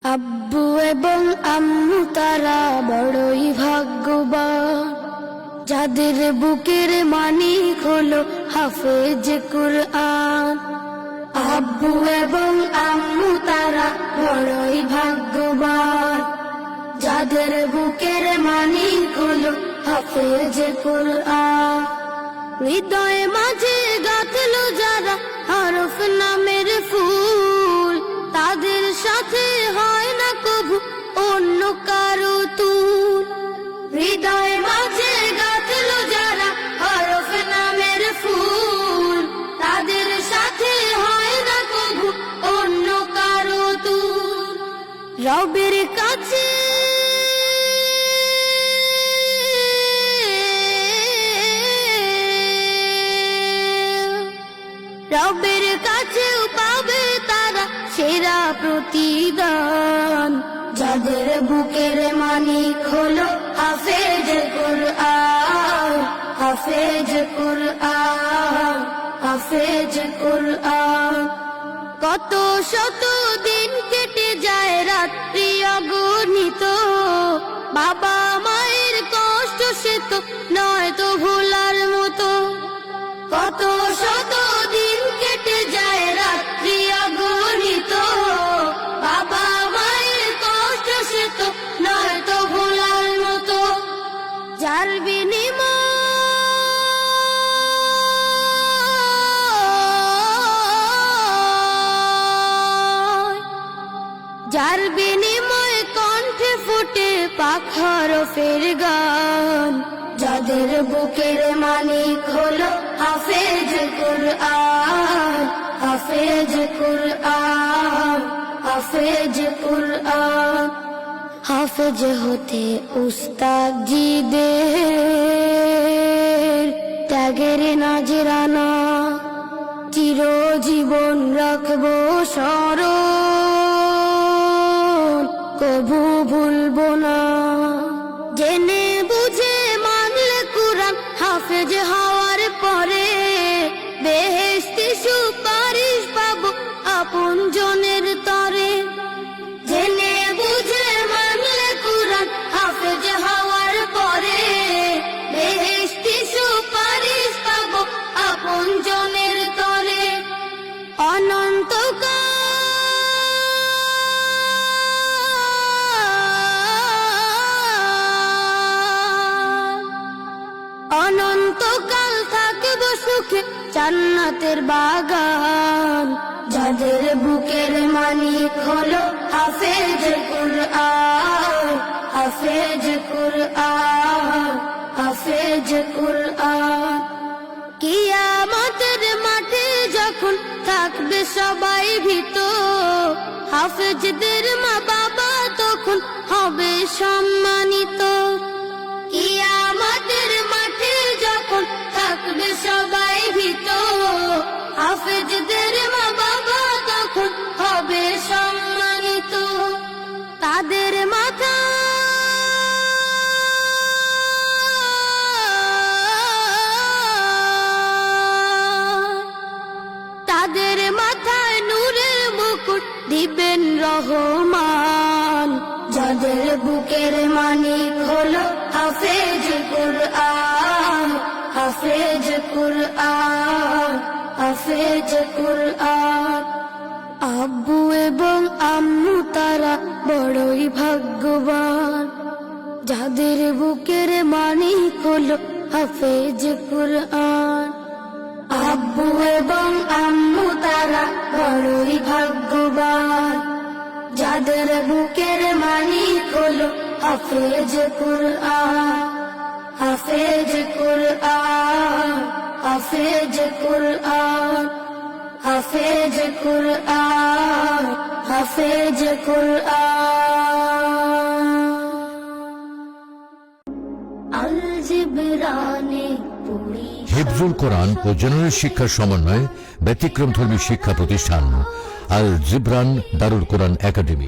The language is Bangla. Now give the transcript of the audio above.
আব্বু এবং আম্মু তারা বড়ই ভাগ্যবান, যাদের বুকের মানিক হলো হাফেজ কুরআন। আব্বু এবং আম্মু তারা বড়ই ভাগ্যবান, যাদের বুকের মানিক হলো হাফেজ কুরআন। হৃদয়ে মাঝে গাঁথলো যারা হরফ নামের ফুল, তাদের সাথে হয় না কভু অন্য কারো তুল। হৃদয়ে মাঝে গাঁথলো যারা হরফ নামের ফুল, তাদের সাথে হয় না কভু অন্য কারো তুল। রবের কাছে রবের কাছেও পাবে তারা সেরা প্রতিদান, যাদের বুকের মানিক হলো হাফেজ কুরআন। হাফেজ কুরআন, হাফেজ কুরআন। কত শত দিন কেটে যায় রাত্রি অগণিত, বাবা মায়ের কষ্ট সে তো নয় তো ভোলার মতো। কত শত দিন কেটে যায় রাত্রি অগণিত, বাবা মায়ের কষ্ট সে তো নয় তো ভোলার মতো। যার বিনিময় কণ্ঠে ফুটে পাক হরফের গান, যাদের বুকের মানিক হলো হাফেজ কুরআন। হাফেজ কুরআন, হাফেজ কুরআন। হাফেজ হতে উস্তাদজিদের ত্যাগের নাজরানা চিরজীবন রাখবো স্মরণ, কভু ভুলবো না। জেনে বুঝে মানলে কুরআন হাফেজ হওয়ার পরে, বেহেশতি সুপারিশ পাবো আপন জনের তরে। জেনে বুঝে মানলে কুরআন হাফেজ হওয়ার পরে, বেহেশতি সুপারিশ পাবো আপন জনের তরে। অনন্তকাল অনন্তকাল থাকবো সুখে জান্নাতের বাগান, যাদের বুকের মানিক হলো হাফেজ কুরআন। হাফেজ কুরআন, হাফেজ কুরআন। কিয়ামতের মাঠে যখন থাকবে সবাই ভীত, হাফেজদের মা বাবা তখন হবে সম্মানিত। কিয়ামতের মাঠে যখন থাকবে সবাই ভীত, হাফেজদের মা বাবা তখন হবে সম্মানিত। তাদের মাথা তাদের মাথায় নূরের মুকুট দিবেন রহমান, যাদের বুকের মানিক হলো হাফেজ কুরআন। হাফেজ কুরআন, হাফেজ কুরআন। আব্বু এবং আম্মু তারা বড়ই ভাগ্যবান, যাদের বুকের মানিক হলো হাফেজ কুরআন। আব্বু এবং আম্মু তারা বড়ই ভাগ্যবান, যাদের বুকের মানিক হলো হাফেজ কুরআন। হাফেজ কুরআন, হাফেজ কুরআন। হাফেজ কুরআন, হাফেজ কুরআন। আল জিবরানে হিফজুল কোরআন ও জেনারেল শিক্ষার সমন্বয়ে ব্যতিক্রমধর্মী শিক্ষা প্রতিষ্ঠান আল জিবরান দারুল কোরআন একাডেমি।